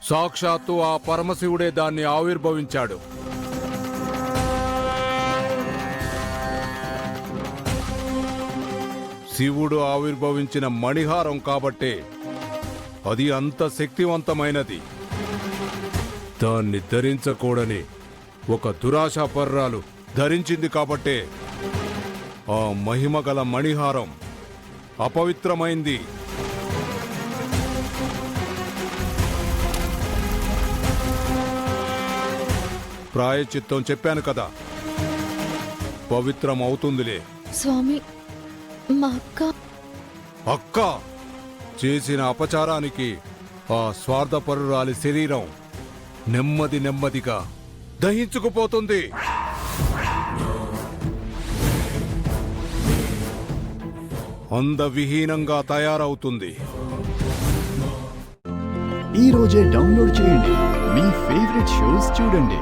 సాక్షాత్తు ఆ పరమశివుడే దాన్ని ఆవిర్భవించాడు. శివుడు ఆవిర్భవించిన మణిహారం కాబట్టే అది అంత శక్తివంతమైనది. దాన్ని ధరించకూడని ఒక దురాశాపర్రాలు ధరించింది కాబట్టే ఆ మహిమగల మణిహారం అపవిత్రమైంది. ప్రాయశ్చిత్తం చెప్పాను కదా, పవిత్రం అవుతుందిలే. స్వామి, మా అక్క చేసిన అపచారానికి ఆ స్వార్థపరురాలి శరీరం నెమ్మదిగా దహించుకుపోతుంది. అందవిహీనంగా తయారవుతుంది. ఈ రోజే డౌన్లోడ్ చేయండి, మీ ఫేవరెట్ షోస్ చూడండి.